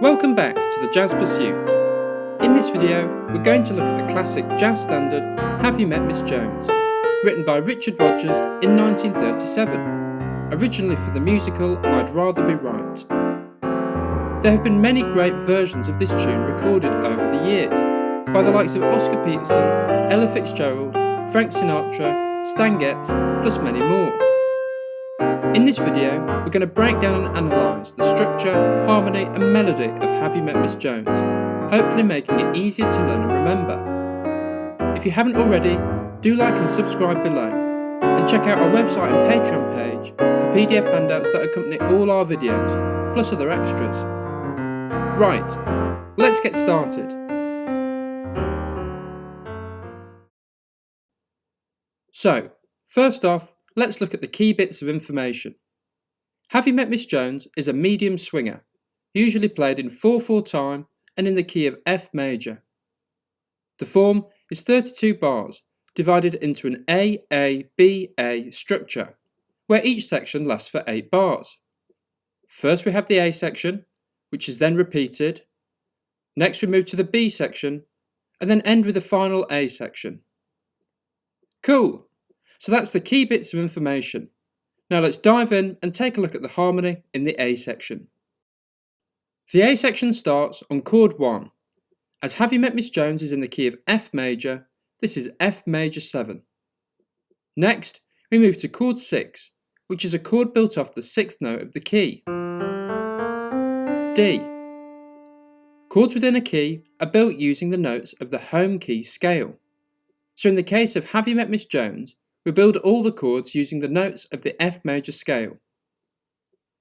Welcome back to the Jazz Pursuit. In this video, we're going to look at the classic jazz standard Have You Met Miss Jones, written by Richard Rodgers in 1937, originally for the musical I'd Rather Be Right. There have been many great versions of this tune recorded over the years, by the likes of Oscar Peterson, Ella Fitzgerald, Frank Sinatra, Stan Getz, plus many more. In this video, we're going to break down and analyse the structure, harmony and melody of Have You Met Miss Jones, hopefully making it easier to learn and remember. If you haven't already, do like and subscribe below, and check out our website and Patreon page for PDF handouts that accompany all our videos, plus other extras. Right, let's get started. So, first off, let's look at the key bits of information. Have You Met Miss Jones is a medium swinger, usually played in 4/4 time and in the key of F major. The form is 32 bars, divided into an A-A-B-A structure, where each section lasts for 8 bars. First we have the A section, which is then repeated. Next we move to the B section, and then end with the final A section. Cool! So that's the key bits of information. Now let's dive in and take a look at the harmony in the A section. The A section starts on chord 1. As Have You Met Miss Jones is in the key of F major, this is F major 7. Next, we move to chord 6, which is a chord built off the 6th note of the key, D. Chords within a key are built using the notes of the home key scale. So in the case of Have You Met Miss Jones, we build all the chords using the notes of the F major scale.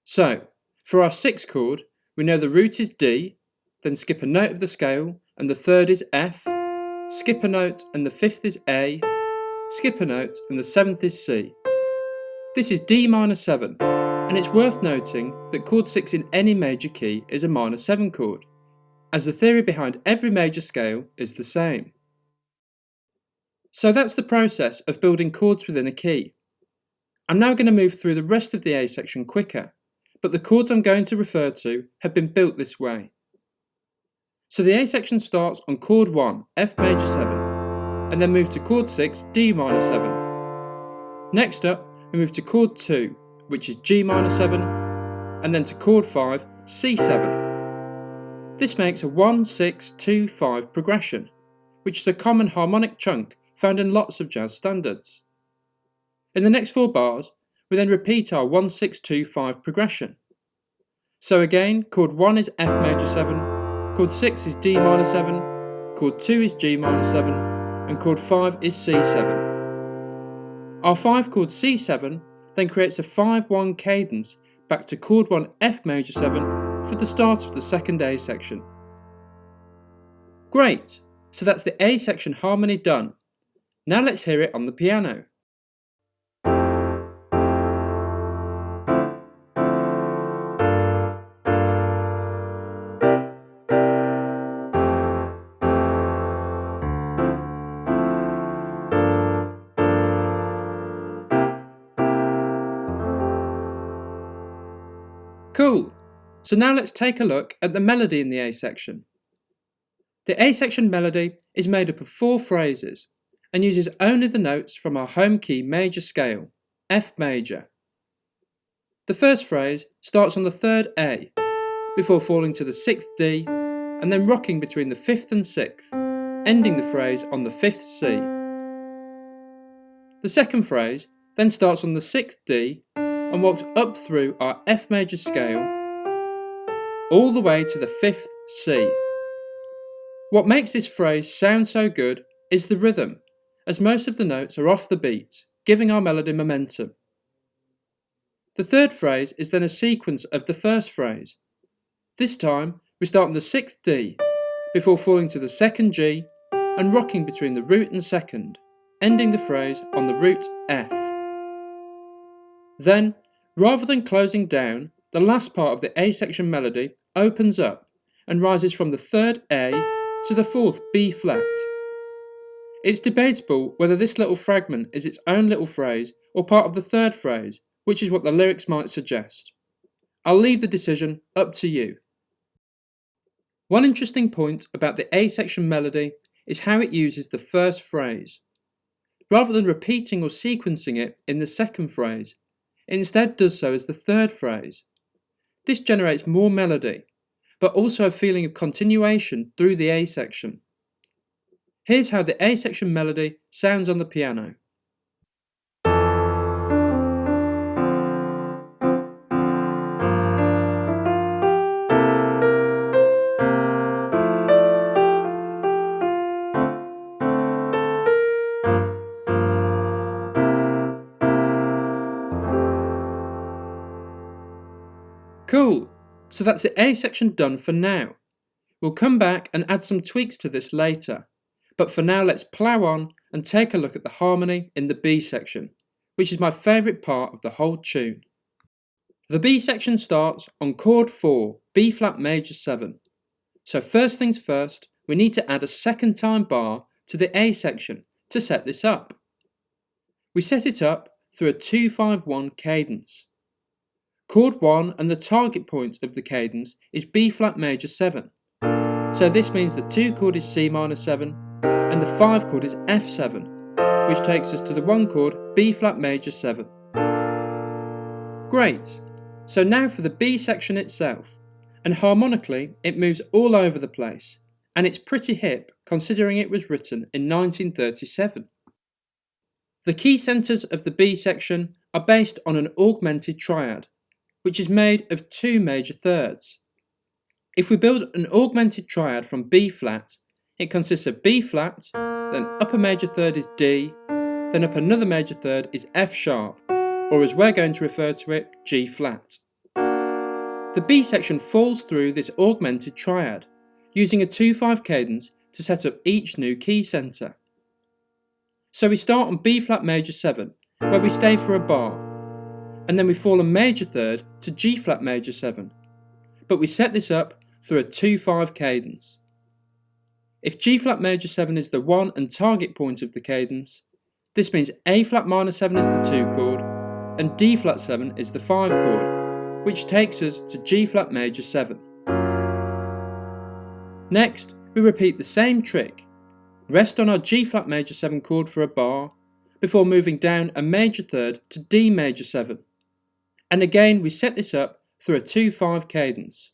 So, for our 6th chord, we know the root is D, then skip a note of the scale, and the 3rd is F, skip a note and the 5th is A, skip a note and the 7th is C. This is D minor 7, and it's worth noting that chord 6 in any major key is a minor 7 chord, as the theory behind every major scale is the same. So that's the process of building chords within a key. I'm now going to move through the rest of the A section quicker, but the chords I'm going to refer to have been built this way. So the A section starts on chord 1, F major 7, and then move to chord 6, D minor 7. Next up, we move to chord 2, which is G minor 7, and then to chord 5, C7. This makes a 1-6-2-5 progression, which is a common harmonic chunk found in lots of jazz standards. In the next 4 bars, we then repeat our 1-6-2-5 progression. So again, chord 1 is F major 7, chord 6 is D minor 7, chord 2 is G minor 7, and chord 5 is C7. Our 5 chord C7 then creates a 5-1 cadence back to chord 1 F major 7 for the start of the 2nd A section. Great! So that's the A section harmony done. Now let's hear it on the piano. Cool! So now let's take a look at the melody in the A section. The A section melody is made up of 4 phrases and uses only the notes from our home key major scale, F major. The first phrase starts on the 3rd A, before falling to the 6th D, and then rocking between the 5th and 6th, ending the phrase on the 5th C. The second phrase then starts on the 6th D and walks up through our F major scale, all the way to the 5th C. What makes this phrase sound so good is the rhythm, as most of the notes are off the beat, giving our melody momentum. The third phrase is then a sequence of the first phrase. This time, we start on the 6th D, before falling to the 2nd G and rocking between the root and 2nd, ending the phrase on the root F. Then, rather than closing down, the last part of the A section melody opens up and rises from the 3rd A to the 4th B flat. It's debatable whether this little fragment is its own little phrase or part of the 3rd phrase, which is what the lyrics might suggest. I'll leave the decision up to you. One interesting point about the A section melody is how it uses the first phrase. Rather than repeating or sequencing it in the second phrase, it instead does so as the third phrase. This generates more melody, but also a feeling of continuation through the A section. Here's how the A section melody sounds on the piano. Cool, so that's the A section done for now. We'll come back and add some tweaks to this later, but for now let's plough on and take a look at the harmony in the B section, which is my favourite part of the whole tune. The B section starts on chord 4, B flat major 7. So first things first, we need to add a second time bar to the A section to set this up. We set it up through a 2-5-1 cadence. Chord 1 and the target point of the cadence is B flat major 7. So this means the 2 chord is C minor 7 and the 5 chord is F7, which takes us to the 1 chord B flat major 7. Great, so now for the B section itself, and harmonically it moves all over the place, and it's pretty hip considering it was written in 1937. The key centres of the B section are based on an augmented triad, which is made of 2 major thirds. If we build an augmented triad from B flat, it consists of B flat, then upper major third is D, then up another major third is F sharp, or as we're going to refer to it, G flat. The B section falls through this augmented triad, using a 2-5 cadence to set up each new key centre. So we start on B flat major 7, where we stay for a bar, and then we fall a major third to G flat major 7, but we set this up through a 2-5 cadence. If G flat major 7 is the 1 and target point of the cadence, this means A flat minor 7 is the 2 chord, and D flat 7 is the 5 chord, which takes us to G flat major 7. Next, we repeat the same trick, rest on our G flat major 7 chord for a bar, before moving down a major third to D major 7. And again we set this up through a 2-5 cadence.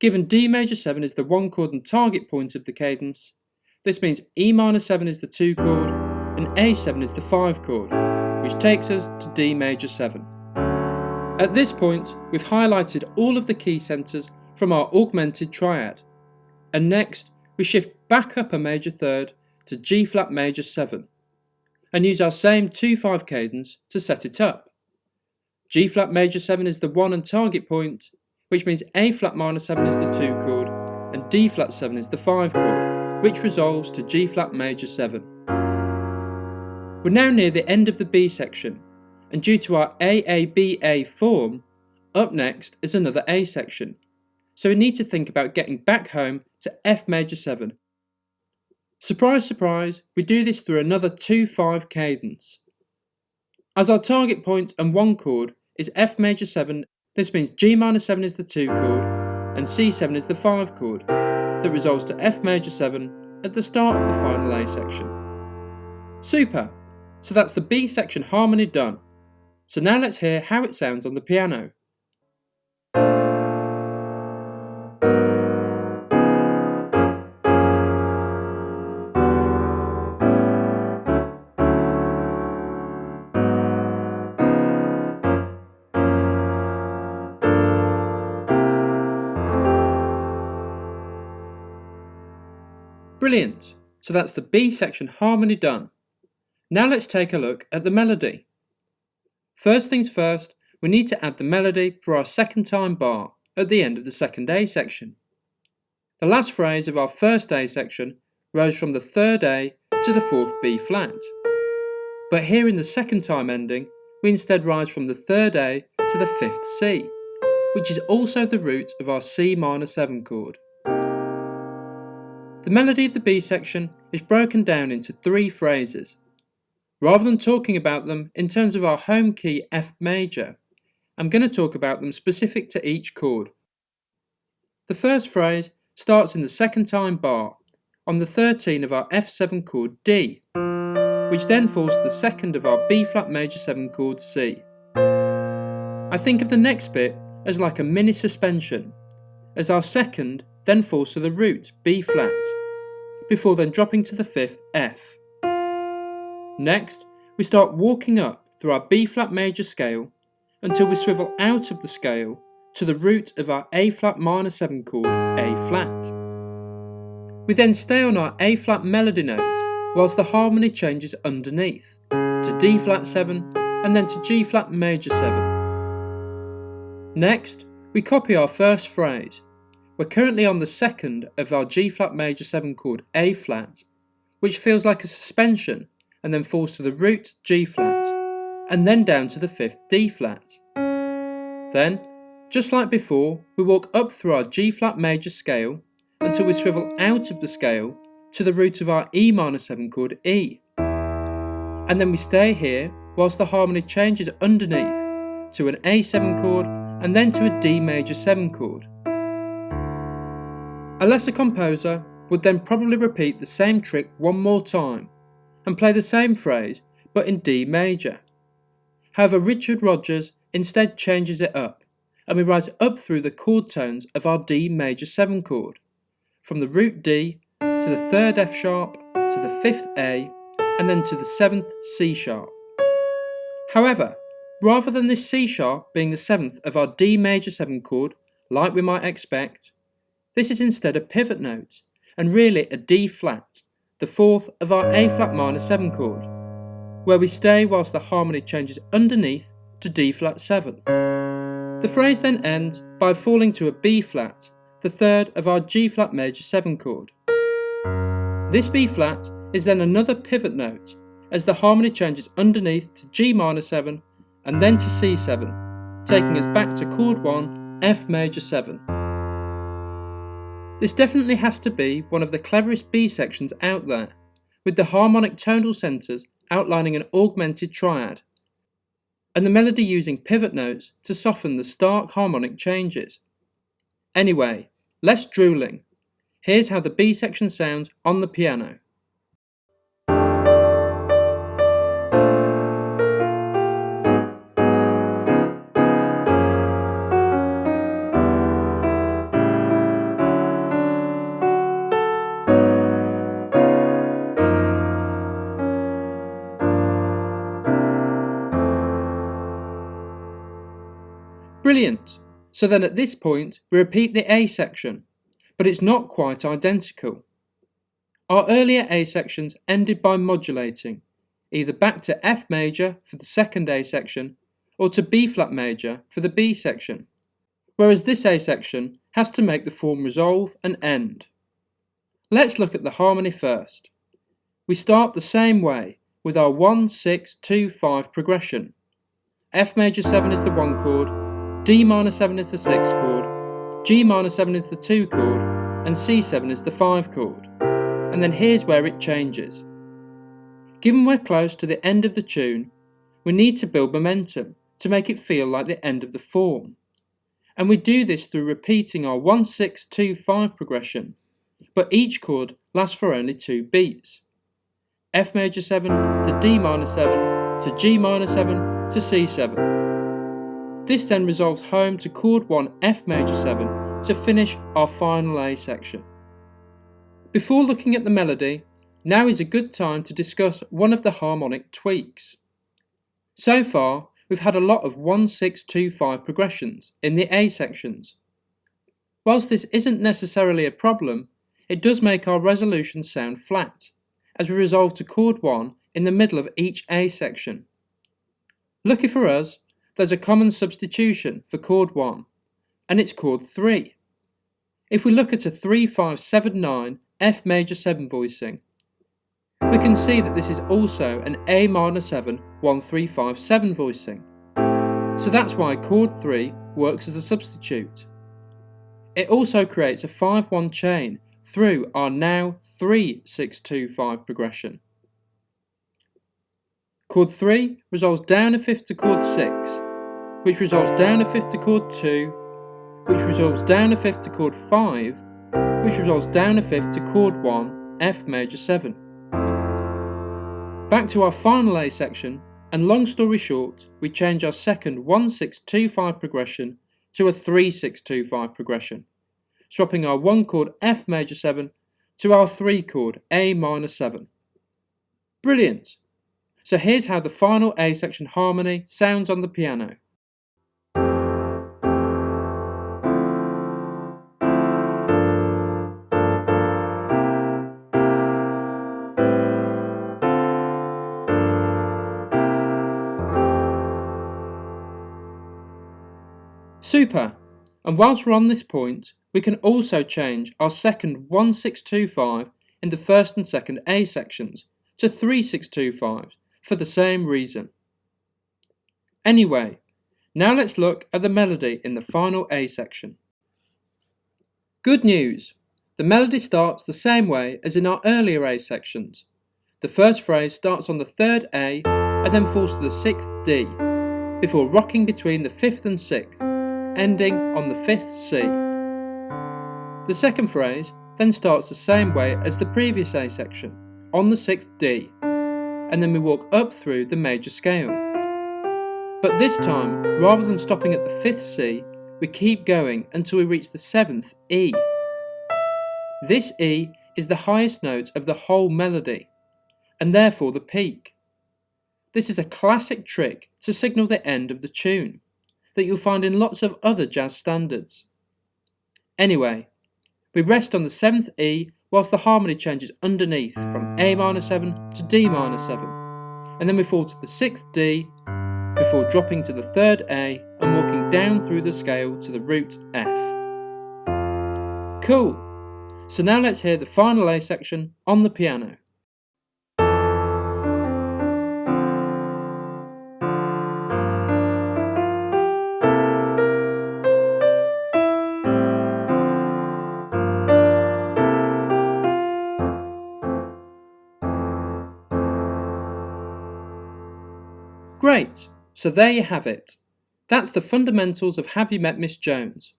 Given D major 7 is the 1 chord and target point of the cadence, this means E minor 7 is the 2 chord and A7 is the 5 chord, which takes us to D major 7. At this point, we've highlighted all of the key centres from our augmented triad, and next we shift back up a major third to G flat major 7, and use our same 2-5 cadence to set it up. G flat major 7 is the 1 and target point, which means A flat minor 7 is the 2 chord, and D flat 7 is the 5 chord, which resolves to G flat major 7. We're now near the end of the B section, and due to our AABA form, up next is another A section, so we need to think about getting back home to F major 7. Surprise, surprise, we do this through another 2-5 cadence. As our target point and 1 chord is F major 7, this means G minor 7 is the 2 chord and C7 is the 5 chord that resolves to F major 7 at the start of the final A section. Super! So that's the B section harmony done. So now let's hear how it sounds on the piano. Brilliant! So that's the B section harmony done. Now let's take a look at the melody. First things first, we need to add the melody for our second time bar at the end of the second A section. The last phrase of our first A section rose from the third A to the fourth B flat. But here in the second time ending, we instead rise from the third A to the fifth C, which is also the root of our C minor 7 chord. The melody of the B section is broken down into 3 phrases. Rather than talking about them in terms of our home key F major, I'm going to talk about them specific to each chord. The first phrase starts in the second time bar on the 13 of our F7 chord D, which then falls to the second of our B flat major 7 chord C. I think of the next bit as like a mini suspension, as our second then falls to the root B flat, before then dropping to the 5th F. Next, we start walking up through our B flat major scale until we swivel out of the scale to the root of our A flat minor 7 chord A flat. We then stay on our A flat melody note whilst the harmony changes underneath to D flat 7 and then to G flat major 7. Next, we copy our first phrase. We're currently on the second of our G flat major 7 chord A flat, which feels like a suspension and then falls to the root G flat, and then down to the 5th D flat. Then, just like before, we walk up through our G flat major scale until we swivel out of the scale to the root of our E minor 7 chord E. And then we stay here whilst the harmony changes underneath to an A7 chord and then to a D major 7 chord. A lesser composer would then probably repeat the same trick one more time and play the same phrase but in D major. However, Richard Rodgers instead changes it up, and we rise up through the chord tones of our D major 7 chord, from the root D to the 3rd F sharp to the 5th A and then to the 7th C sharp. However, rather than this C sharp being the 7th of our D major 7 chord like we might expect, this is instead a pivot note and really a D flat, the 4th of our A flat minor 7 chord, where we stay whilst the harmony changes underneath to D flat 7. The phrase then ends by falling to a B flat, the 3rd of our G flat major 7 chord. This B flat is then another pivot note as the harmony changes underneath to G minor 7 and then to C7, taking us back to chord 1, F major 7. This definitely has to be one of the cleverest B sections out there, with the harmonic tonal centres outlining an augmented triad, and the melody using pivot notes to soften the stark harmonic changes. Anyway, less drooling. Here's how the B section sounds on the piano. Brilliant! So then at this point we repeat the A section, but it's not quite identical. Our earlier A sections ended by modulating, either back to F major for the second A section or to B flat major for the B section, whereas this A section has to make the form resolve and end. Let's look at the harmony first. We start the same way with our 1-6-2-5 progression. F major 7 is the 1 chord, D minor 7 is the 6th chord, G minor 7 is the 2 chord, and C7 is the 5 chord. And then here's where it changes. Given we're close to the end of the tune, we need to build momentum to make it feel like the end of the form. And we do this through repeating our 1-6-2-5 progression, but each chord lasts for only 2 beats. F major 7 to D minor 7 to G minor 7 to C7. This then resolves home to chord 1 F major 7 to finish our final A section. Before looking at the melody, now is a good time to discuss one of the harmonic tweaks. So far, we've had a lot of 1-6-2-5 progressions in the A sections. Whilst this isn't necessarily a problem, it does make our resolution sound flat, as we resolve to chord 1 in the middle of each A section. Lucky for us, there's a common substitution for chord 1, and it's chord 3. If we look at a 3-5-7-9 F major 7 voicing, we can see that this is also an A minor 7 1-3-5-7 voicing. So that's why chord 3 works as a substitute. It also creates a 5-1 chain through our now 3-6-2-5 progression. Chord 3 resolves down a fifth to chord 6, which resolves down a fifth to chord 2, which resolves down a fifth to chord 5, which resolves down a fifth to chord 1, F major 7. Back to our final A section, and long story short, we change our second 1-6-2-5 progression to a 3-6-2-5 progression, swapping our 1 chord F major 7 to our 3 chord A minor 7. Brilliant! So here's how the final A section harmony sounds on the piano. Super! And whilst we're on this point, we can also change our second 1-6-2-5 in the first and second A sections to 3-6-2-5s for the same reason. Anyway, now let's look at the melody in the final A section. Good news! The melody starts the same way as in our earlier A sections. The first phrase starts on the third A and then falls to the sixth D, before rocking between the fifth and sixth, ending on the fifth C. The second phrase then starts the same way as the previous A section, on the sixth D, and then we walk up through the major scale. But this time, rather than stopping at the fifth C, we keep going until we reach the seventh E. This E is the highest note of the whole melody, and therefore the peak. This is a classic trick to signal the end of the tune, that you'll find in lots of other jazz standards. Anyway, we rest on the 7th E whilst the harmony changes underneath from A minor 7 to D minor 7, and then we fall to the 6th D before dropping to the 3rd A and walking down through the scale to the root F. Cool! So now let's hear the final A section on the piano. Great, so there you have it. That's the fundamentals of Have You Met Miss Jones.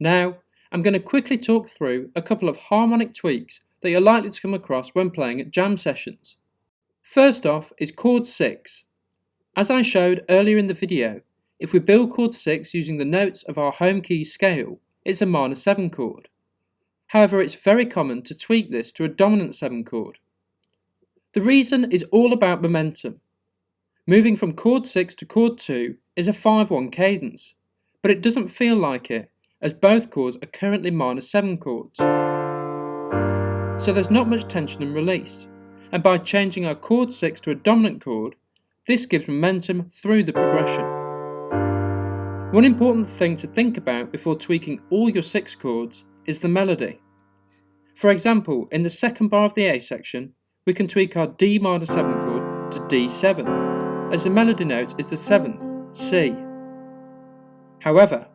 Now, I'm going to quickly talk through a couple of harmonic tweaks that you're likely to come across when playing at jam sessions. First off is chord 6. As I showed earlier in the video, if we build chord 6 using the notes of our home key scale, it's a minor 7 chord. However, it's very common to tweak this to a dominant 7 chord. The reason is all about momentum. Moving from chord 6 to chord 2 is a 5-1 cadence, but it doesn't feel like it, as both chords are currently minor 7 chords. So there's not much tension and release, and by changing our chord 6 to a dominant chord, this gives momentum through the progression. One important thing to think about before tweaking all your 6 chords is the melody. For example, in the second bar of the A section, we can tweak our D minor 7 chord to D7, as the melody note is the 7th, C. However,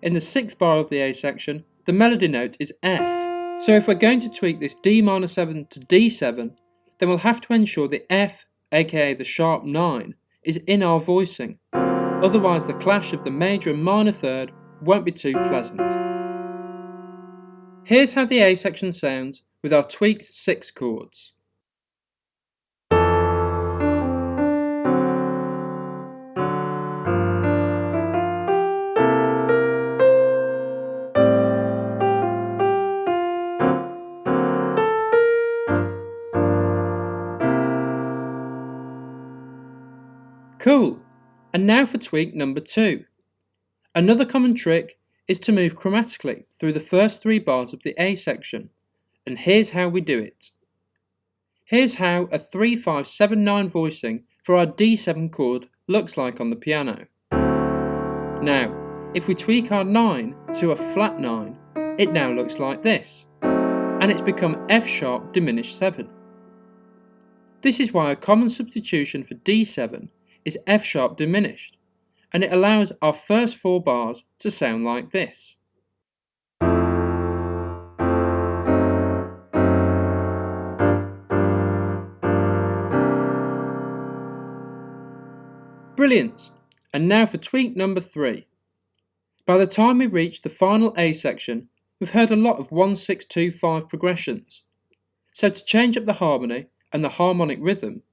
in the 6th bar of the A section, the melody note is F. So if we're going to tweak this D minor 7 to D7, then we'll have to ensure the F, aka the sharp 9, is in our voicing. Otherwise the clash of the major and minor third won't be too pleasant. Here's how the A section sounds with our tweaked 6 chords. Cool! And now for tweak number 2. Another common trick is to move chromatically through the first 3 bars of the A section, and here's how we do it. Here's how a 3-5-7-9 voicing for our D7 chord looks like on the piano. Now, if we tweak our 9 to a flat 9, it now looks like this, and it's become F sharp diminished 7. This is why a common substitution for D7 is F sharp diminished, and it allows our first 4 bars to sound like this. Brilliant! And now for tweak number 3. By the time we reach the final A section, we've heard a lot of 1-6-2-5 progressions. So to change up the harmony and the harmonic rhythm,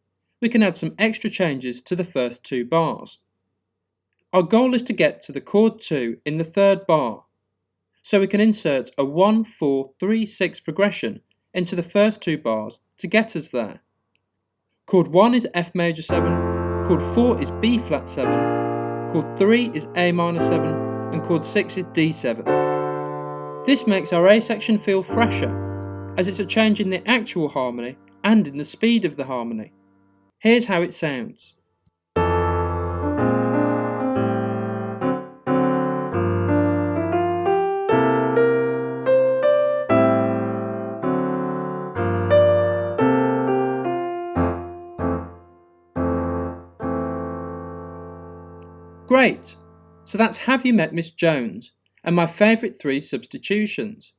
we can add some extra changes to the first 2 bars. Our goal is to get to the chord 2 in the 3rd bar, so we can insert a 1-4-3-6 progression into the first 2 bars to get us there. Chord 1 is F major 7, chord 4 is B flat 7, chord 3 is A minor 7, and chord 6 is D7. This makes our A section feel fresher, as it's a change in the actual harmony and in the speed of the harmony. Here's how it sounds. Great! So that's Have You Met Miss Jones and my favourite 3 substitutions.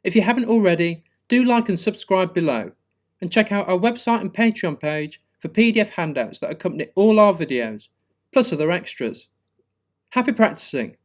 If you haven't already, do like and subscribe below and check out our website and Patreon page for PDF handouts that accompany all our videos, plus other extras. Happy practicing!